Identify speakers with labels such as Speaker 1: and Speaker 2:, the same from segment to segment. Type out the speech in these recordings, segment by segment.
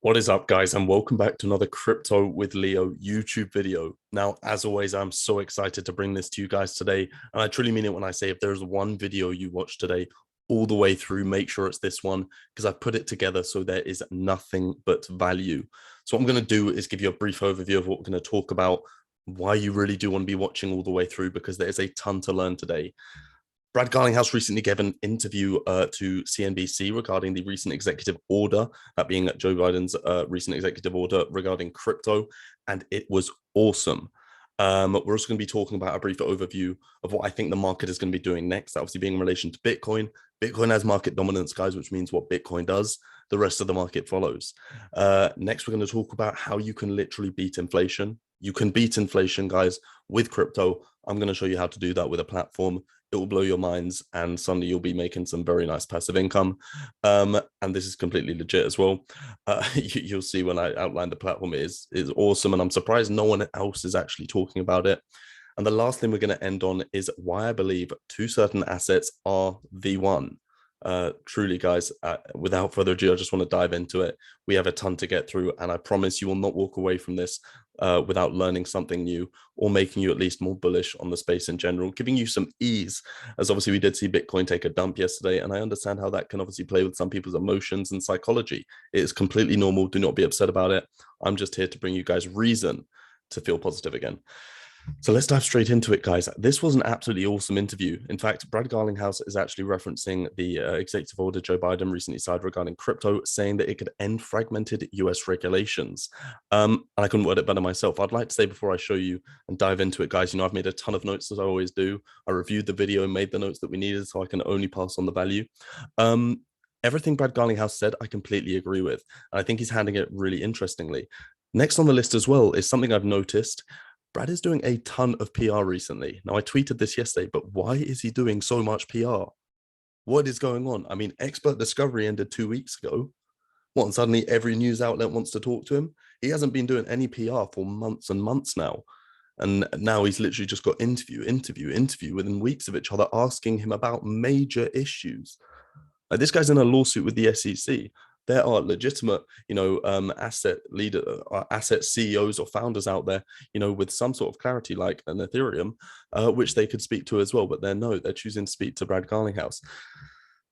Speaker 1: What is up, guys, and welcome back to another Crypto with Leo YouTube video. Now, as always, I'm so excited to bring this to you guys today, and I truly mean it when I say if there's one video you watch today all the way through, make sure it's this one, because I've put it together so there is nothing but value. So what I'm going to do is give you a brief overview of what we're going to talk about, why you really do want to be watching all the way through, because there is a ton to learn today. Brad Garlinghouse recently gave an interview to CNBC regarding the recent executive order, that being Joe Biden's recent executive order regarding crypto, and it was awesome. We're also going to be talking about a brief overview of what I think the market is going to be doing next, obviously being in relation to Bitcoin. Bitcoin has market dominance, guys, which means what Bitcoin does, the rest of the market follows. Next, we're going to talk about how you can literally beat inflation. You can beat inflation, guys, with crypto. I'm going to show you how to do that with a platform. It will blow your minds, and suddenly you'll be making some very nice passive income. And this is completely legit as well. You'll see when I outline the platform, it is awesome, and I'm surprised no one else is actually talking about it. And the last thing we're going to end on is why I believe two certain assets are the one. Truly, guys, without further ado, I just want to dive into it. We have a ton to get through, and I promise you will not walk away from this without learning something new or making you at least more bullish on the space in general, giving you some ease, as obviously we did see Bitcoin take a dump yesterday, and I understand how that can obviously play with some people's emotions and psychology. It is completely normal. Do not be upset about it. I'm just here to bring you guys reason to feel positive again. So let's dive straight into it, guys. This was an absolutely awesome interview. In fact, Brad Garlinghouse is actually referencing the executive order Joe Biden recently signed regarding crypto, saying that it could end fragmented US regulations. And I couldn't word it better myself. I'd like to say before I show you and dive into it, guys, I've made a ton of notes, as I always do. I reviewed the video and made the notes that we needed, so I can only pass on the value. Everything Brad Garlinghouse said, I completely agree with. And I think he's handling it really interestingly. Next on the list as well is something I've noticed. Brad is doing a ton of PR recently. Now, I tweeted this yesterday, but why is he doing so much PR? What is going on? I mean, expert discovery ended 2 weeks ago. What, and suddenly every news outlet wants to talk to him? He hasn't been doing any PR for months and months now. And now he's literally just got interview within weeks of each other, asking him about major issues. Like, this guy's in a lawsuit with the SEC. There are legitimate, asset CEOs or founders out there, with some sort of clarity, like an Ethereum, which they could speak to as well. But they're choosing to speak to Brad Garlinghouse.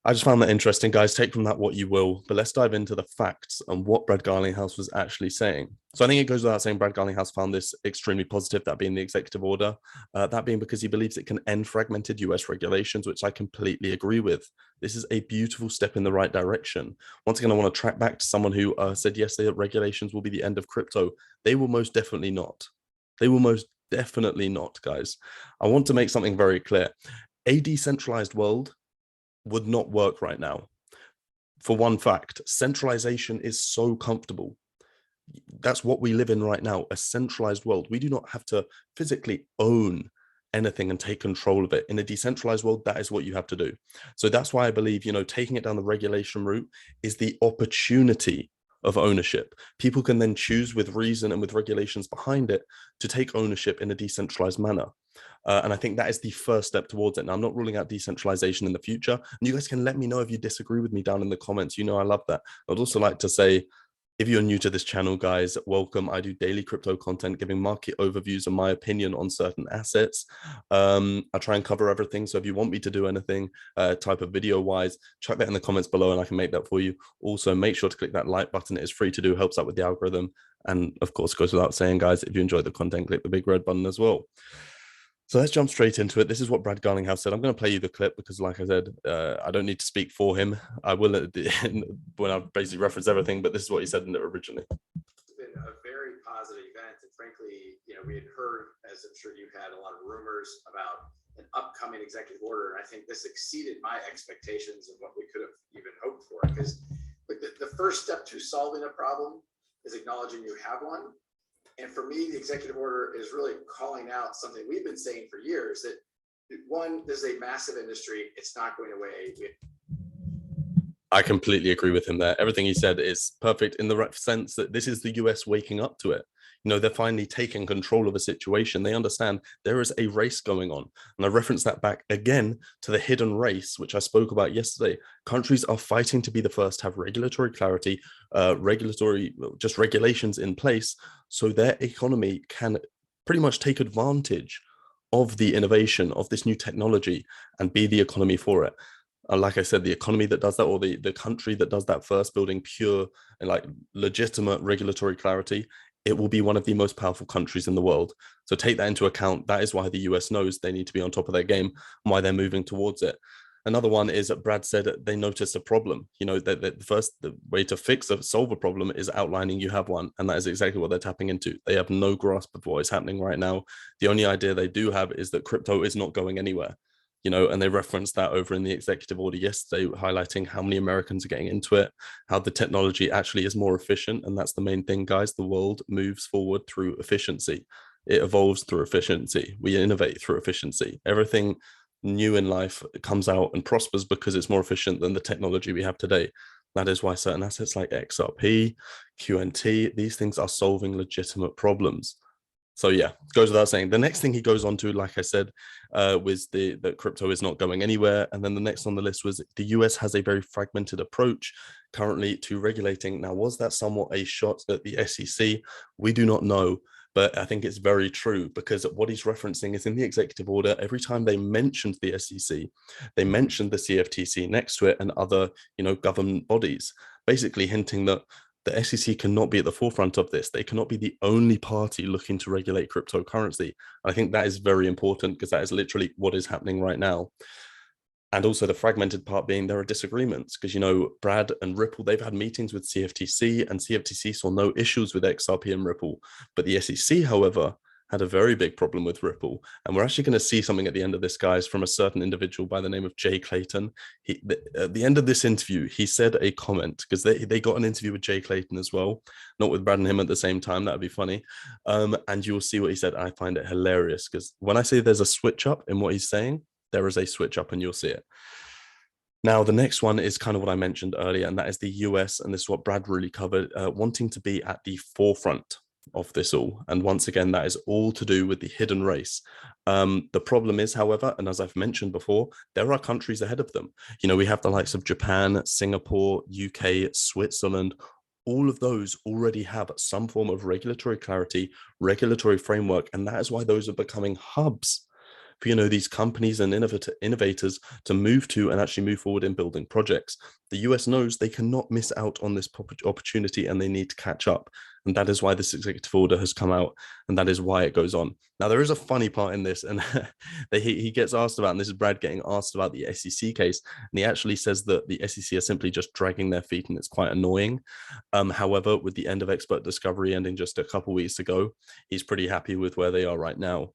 Speaker 1: I just found that interesting, guys. Take from that what you will, but let's dive into the facts and what Brad Garlinghouse was actually saying. So I think it goes without saying Brad Garlinghouse found this extremely positive, that being the executive order, that being because he believes it can end fragmented US regulations, which I completely agree with. This is a beautiful step in the right direction. Once again, I want to track back to someone who said yesterday that regulations will be the end of crypto. They will most definitely not. They will most definitely not, guys. I want to make something very clear. A decentralized world would not work right now. For one fact, centralization is so comfortable. That's what we live in right now, a centralized world. We do not have to physically own anything and take control of it. In a decentralized world, that is what you have to do. So that's why I believe, taking it down the regulation route is the opportunity of ownership. People can then choose with reason and with regulations behind it to take ownership in a decentralized manner. And I think that is the first step towards it. Now, I'm not ruling out decentralization in the future. And you guys can let me know if you disagree with me down in the comments. I love that. I'd also like to say, if you're new to this channel, guys, welcome. I do daily crypto content, giving market overviews and my opinion on certain assets. I try and cover everything. So if you want me to do anything type of video wise, chuck that in the comments below and I can make that for you. Also, make sure to click that like button. It is free to do, helps out with the algorithm. And of course, goes without saying, guys, if you enjoy the content, click the big red button as well. So let's jump straight into it. This is what Brad Garlinghouse said. I'm going to play you the clip because, like I said, I don't need to speak for him. I will when I basically reference everything, but this is what he said in it originally.
Speaker 2: It's been a very positive event, and frankly, we had heard, as I'm sure you had, a lot of rumors about an upcoming executive order, and I think this exceeded my expectations of what we could have even hoped for. Because the first step to solving a problem is acknowledging you have one. And for me, the executive order is really calling out something we've been saying for years, that one, this is a massive industry. It's not going away.
Speaker 1: I completely agree with him there. Everything he said is perfect in the right sense that this is the US waking up to it. They're finally taking control of a situation. They understand there is a race going on. And I reference that back again to the hidden race, which I spoke about yesterday. Countries are fighting to be the first to have regulatory clarity, just regulations in place, so their economy can pretty much take advantage of the innovation of this new technology and be the economy for it. Like I said, the economy that does that, or the country that does that first, building pure and like legitimate regulatory clarity, it will be one of the most powerful countries in the world. So take that into account. That is why the US knows they need to be on top of their game and why they're moving towards it. Another one is that Brad said they noticed a problem. That the way to solve a problem is outlining you have one. And that is exactly what they're tapping into. They have no grasp of what is happening right now. The only idea they do have is that crypto is not going anywhere. And they referenced that over in the executive order yesterday, highlighting how many Americans are getting into it, how the technology actually is more efficient. And that's the main thing, guys. The world moves forward through efficiency. It evolves through efficiency. We innovate through efficiency. Everything new in life comes out and prospers because it's more efficient than the technology we have today. That is why certain assets like XRP, QNT, these things are solving legitimate problems. So yeah, goes without saying. The next thing he goes on to, like I said, was that crypto is not going anywhere. And then the next on the list was the US has a very fragmented approach currently to regulating. Now, was that somewhat a shot at the SEC? We do not know. But I think it's very true, because what he's referencing is in the executive order, every time they mentioned the SEC, they mentioned the CFTC next to it and other, government bodies, basically hinting that the SEC cannot be at the forefront of this. They cannot be the only party looking to regulate cryptocurrency. I think that is very important, because that is literally what is happening right now. And also the fragmented part being there are disagreements, because, Brad and Ripple, they've had meetings with CFTC, and CFTC saw no issues with XRP and Ripple. But the SEC, however, had a very big problem with Ripple. And we're actually going to see something at the end of this, guys, from a certain individual by the name of Jay Clayton. At the end of this interview, he said a comment, because they got an interview with Jay Clayton as well, not with Brad and him at the same time. That would be funny. And you'll see what he said. I find it hilarious, because when I say there's a switch up in what he's saying, there is a switch up and you'll see it. Now, the next one is kind of what I mentioned earlier, and that is the US. And this is what Brad really covered, wanting to be at the forefront of this all. And once again, that is all to do with the hidden race. The problem is, however, and as I've mentioned before, there are countries ahead of them. We have the likes of Japan, Singapore, UK, Switzerland. All of those already have some form of regulatory clarity, regulatory framework, and that is why those are becoming hubs for these companies and innovators to move to and actually move forward in building projects. The US knows they cannot miss out on this opportunity, and they need to catch up. And that is why this executive order has come out, and that is why it goes on. Now, there is a funny part in this, and he gets asked about, and this is Brad getting asked about the SEC case, and he actually says that the SEC are simply just dragging their feet, and it's quite annoying. However, with the end of expert discovery ending just a couple weeks ago, he's pretty happy with where they are right now.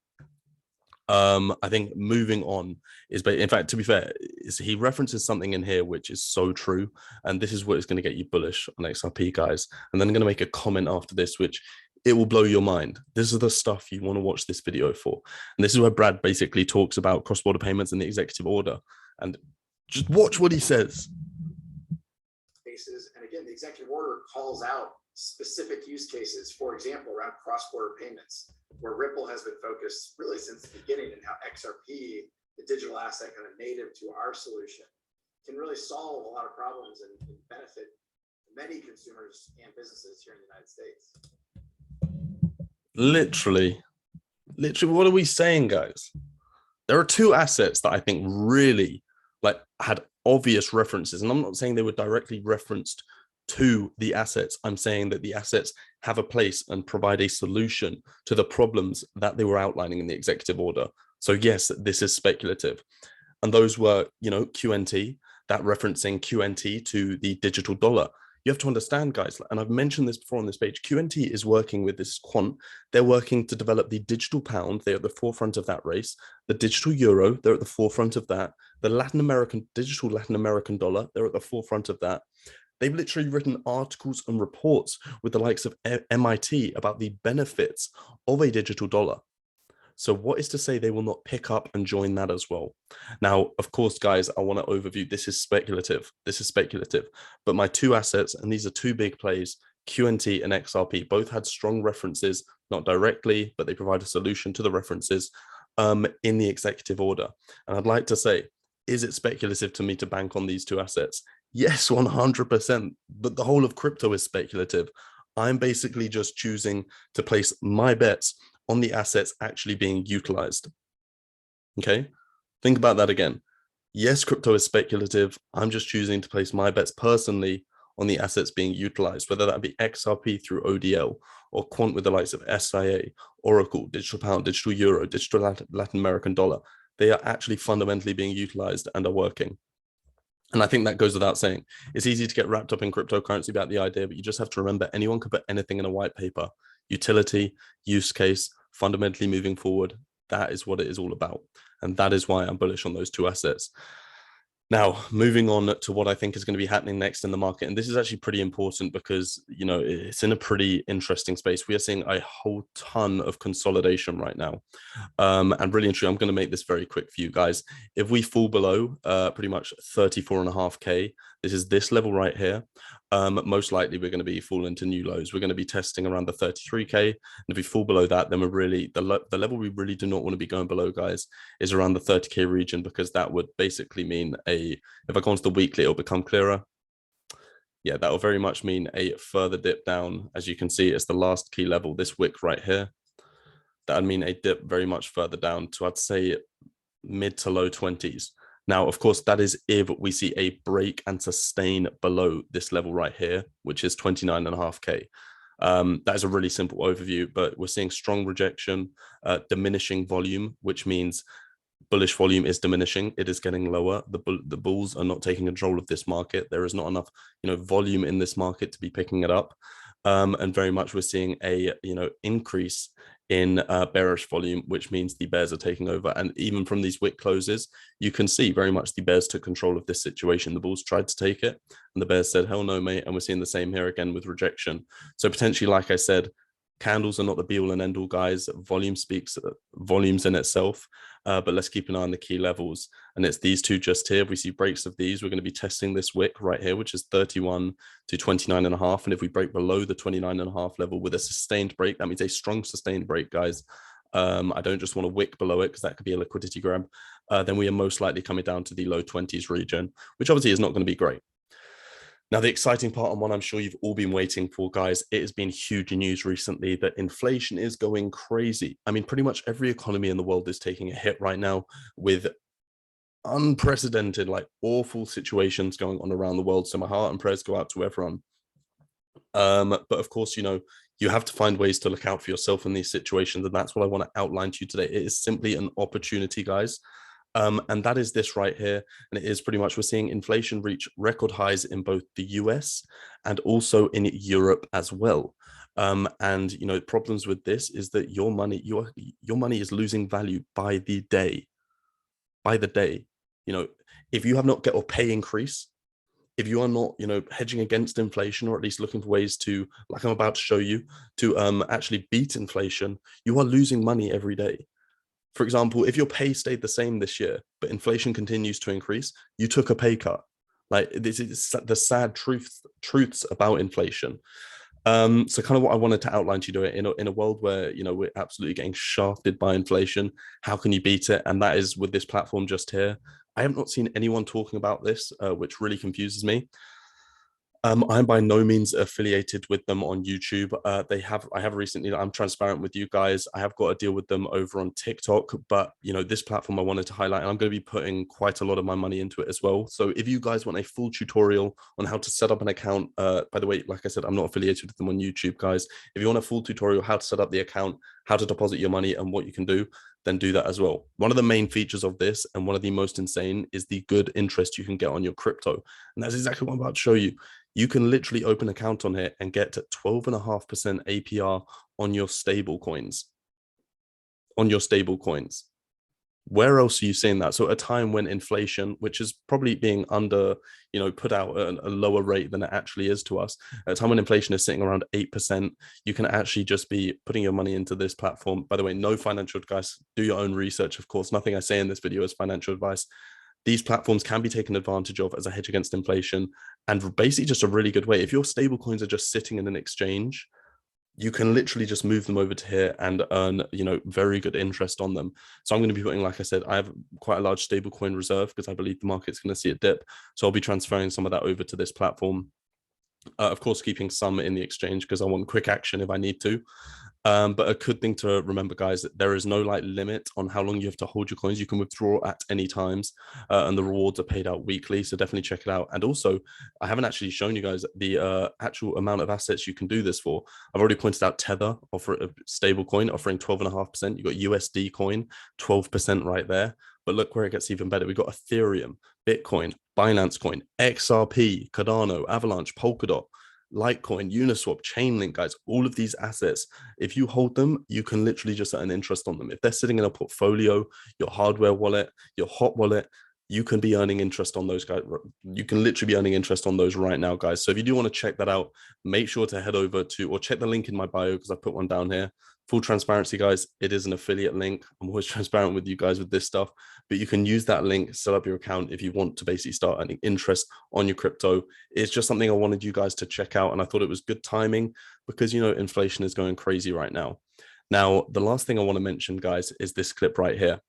Speaker 1: I think moving on is, in fact, to be fair, he references something in here which is so true, and this is what is going to get you bullish on XRP, guys. And then I'm going to make a comment after this, which it will blow your mind. This is the stuff you want to watch this video for, and this is where Brad basically talks about cross-border payments and the executive order, and just watch what he says.
Speaker 2: And again, the executive order calls out specific use cases, for example, around cross-border payments, where Ripple has been focused really since the beginning, and how XRP, the digital asset kind of native to our solution, can really solve a lot of problems and benefit many consumers and businesses here in the United States.
Speaker 1: Literally, what are we saying, guys? There are two assets that I think really had obvious references, and I'm not saying they were directly referenced to the assets. I'm saying that the assets have a place and provide a solution to the problems that they were outlining in the executive order. So yes, this is speculative. And those were, QNT, that referencing QNT to the digital dollar. You have to understand, guys, and I've mentioned this before on this page, QNT is working with this Quant. They're working to develop the digital pound. They're at the forefront of that race. The digital euro, they're at the forefront of that. The digital Latin American dollar, they're at the forefront of that. They've literally written articles and reports with the likes of MIT about the benefits of a digital dollar. So what is to say they will not pick up and join that as well? Now, of course, guys, I want to overview. This is speculative. But my two assets, and these are two big plays, QNT and XRP both had strong references, not directly, but they provide a solution to the references in the executive order. And I'd like to say, is it speculative to me to bank on these two assets? Yes, 100%. But the whole of crypto is speculative. I'm basically just choosing to place my bets on the assets actually being utilized. Okay, think about that again. Yes, crypto is speculative. I'm just choosing to place my bets personally on the assets being utilized, whether that be XRP through ODL or Quant with the likes of SIA, Oracle, digital pound, digital euro, digital Latin American dollar. They are actually fundamentally being utilized and are working. And I think that goes without saying. It's easy to get wrapped up in cryptocurrency about the idea, but you just have to remember anyone could put anything in a white paper. Utility, use case, fundamentally moving forward. That is what it is all about. And that is why I'm bullish on those two assets. Now, moving on to what I think is going to be happening next in the market. And this is actually pretty important because, you know, it's in a pretty interesting space. We are seeing a whole ton of consolidation right now. And really and truly, I'm going to make this very quick for you guys. If we fall below pretty much 34.5K, this is this level right here. Most likely we're going to be falling to new lows. We're going to be testing around the 33K. And if we fall below that, then we're really, the level we really do not want to be going below, guys, is around the 30K region, because that would basically mean if I go on to the weekly, it'll become clearer. Yeah, that will very much mean a further dip down. As you can see, it's the last key level, this wick right here. That would mean a dip very much further down to, I'd say, mid to low 20s. Now, of course, that is if we see a break and sustain below this level right here, which is 29.5K. That is a really simple overview, but we're seeing strong rejection, diminishing volume, which means bullish volume is diminishing. It is getting lower. The bulls are not taking control of this market. There is not enough, volume in this market to be picking it up. And very much we're seeing a, increase in bearish volume, which means the bears are taking over. And even from these wick closes, you can see very much the bears took control of this situation. The bulls tried to take it and the bears said, hell no, mate. And we're seeing the same here again with rejection. So potentially, like I said, candles are not the be all and end all, guys. Volume speaks volumes in itself, but let's keep an eye on the key levels. And it's these two just here. If we see breaks of these, we're going to be testing this wick right here, which is 31 to 29.5. And if we break below the 29.5 level with a sustained break, that means a strong sustained break, guys. I don't just want to wick below it because that could be a liquidity grab. Then we are most likely coming down to the low 20s region, which obviously is not going to be great. Now, the exciting part, and one I'm sure you've all been waiting for, guys, it has been huge news recently that inflation is going crazy. I mean, pretty much every economy in the world is taking a hit right now with unprecedented, like awful situations going on around the world. So my heart and prayers go out to everyone. But of course, you have to find ways to look out for yourself in these situations. And that's what I want to outline to you today. It is simply an opportunity, guys. And that is this right here. And it is pretty much, we're seeing inflation reach record highs in both the US and also in Europe as well. And problems with this is that your money is losing value by the day. By the day. If you have not got a pay increase, if you are not, hedging against inflation, or at least looking for ways to, like I'm about to show you, to actually beat inflation, you are losing money every day. For example, if your pay stayed the same this year, but inflation continues to increase, you took a pay cut. Like, this is the sad truths about inflation. So kind of what I wanted to outline to you, in a world where, we're absolutely getting shafted by inflation, how can you beat it? And that is with this platform just here. I have not seen anyone talking about this, which really confuses me. I'm by no means affiliated with them on YouTube. I have recently, I'm transparent with you guys. I have got a deal with them over on TikTok, but this platform I wanted to highlight, and I'm going to be putting quite a lot of my money into it as well. So if you guys want a full tutorial on how to set up an account, by the way, like I said, I'm not affiliated with them on YouTube, guys. If you want a full tutorial, how to set up the account, how to deposit your money and what you can do, then do that as well. One of the main features of this, and one of the most insane, is the good interest you can get on your crypto. And that's exactly what I'm about to show you. You can literally open an account on here and get 12.5% APR on your stable coins. Where else are you seeing that? So at a time when inflation, which is probably being put out at a lower rate than it actually is to us, at a time when inflation is sitting around 8%, you can actually just be putting your money into this platform. By the way, no financial advice. Do your own research, of course. Nothing I say in this video is financial advice. these platforms can be taken advantage of as a hedge against inflation, and basically just a really good way. If your stable coins are just sitting in an exchange, you can literally just move them over to here and earn, very good interest on them. So I'm going to be putting, like I said, I have quite a large stablecoin reserve because I believe the market's going to see a dip. So I'll be transferring some of that over to this platform. Of course, keeping some in the exchange because I want quick action if I need to. But a good thing to remember, guys, that there is no limit on how long you have to hold your coins. You can withdraw at any times, and the rewards are paid out weekly. So definitely check it out. And also, I haven't actually shown you guys the actual amount of assets you can do this for. I've already pointed out Tether, offer a stable coin, offering 12.5%. You got USD coin, 12% right there. But look where it gets even better. We've got Ethereum, Bitcoin, Binance Coin, XRP, Cardano, Avalanche, Polkadot, Litecoin, Uniswap, Chainlink, guys, all of these assets, if you hold them, you can literally just earn interest on them. If they're sitting in a portfolio, your hardware wallet, your hot wallet, you can be earning interest on those, guys. You can literally be earning interest on those right now, guys. So if you do want to check that out, make sure to head over to, or check the link in my bio because I put one down here. Full transparency, guys, it is an affiliate link. I'm always transparent with you guys with this stuff, but you can use that link, set up your account if you want to basically start earning interest on your crypto. It's just something I wanted you guys to check out, and I thought it was good timing because, inflation is going crazy right now. Now, the last thing I want to mention, guys, is this clip right here.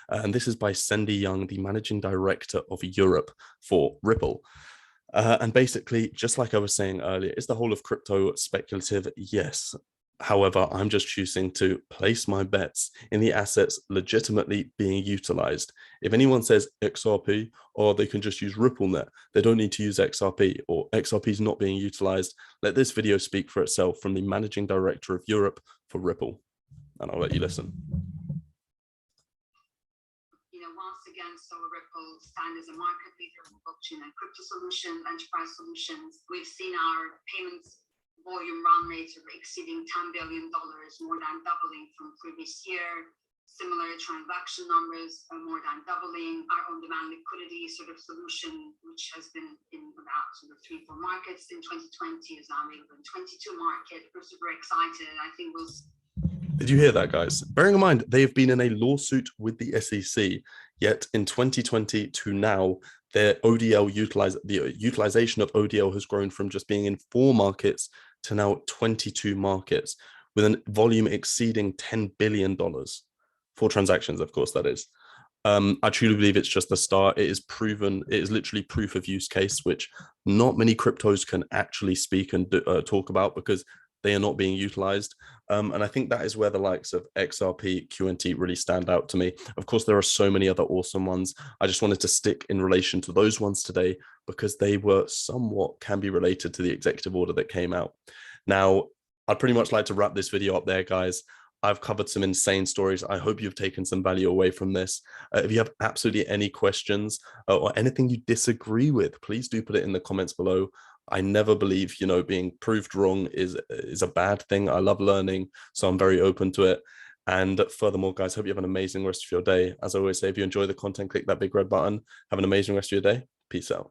Speaker 1: And this is by Cindy Young, the managing director of Europe for Ripple. And basically, just like I was saying earlier, is the whole of crypto speculative? Yes. However, I'm just choosing to place my bets in the assets legitimately being utilized. If anyone says XRP, or they can just use RippleNet, they don't need to use XRP, or XRP is not being utilized, let this video speak for itself from the managing director of Europe for Ripple. And I'll let you listen.
Speaker 3: Once again, so Ripple stand as a market leader in blockchain and crypto solutions, enterprise solutions. We've seen our payments volume run rates exceeding $10 billion, more than doubling from previous year. Similar transaction numbers are more than doubling. Our on-demand liquidity sort of solution, which has been in about sort of 3-4 markets in 2020, is now available in 22 markets. We're super excited. I think we'll.
Speaker 1: Did you hear that, guys? Bearing in mind, they've been in a lawsuit with the SEC, yet in 2020 to now, their ODL utilization of ODL has grown from just being in 4 markets to now 22 markets, with a volume exceeding $10 billion for transactions, of course, that is. I truly believe it's just the start. It is proven, it is literally proof of use case, which not many cryptos can actually speak and talk about because they are not being utilized. And I think that is where the likes of Xrp Qnt really stand out to me. Of course, there are so many other awesome ones. I just wanted to stick in relation to those ones today because they were somewhat can be related to the executive order that came out. Now, I'd pretty much like to wrap this video up there, guys. I've covered some insane stories. I hope you've taken some value away from this. If you have absolutely any questions or anything you disagree with, please do put it in the comments below. I never believe, being proved wrong is a bad thing. I love learning, so I'm very open to it. And furthermore, guys, hope you have an amazing rest of your day. As I always say, if you enjoy the content, click that big red button. Have an amazing rest of your day. Peace out.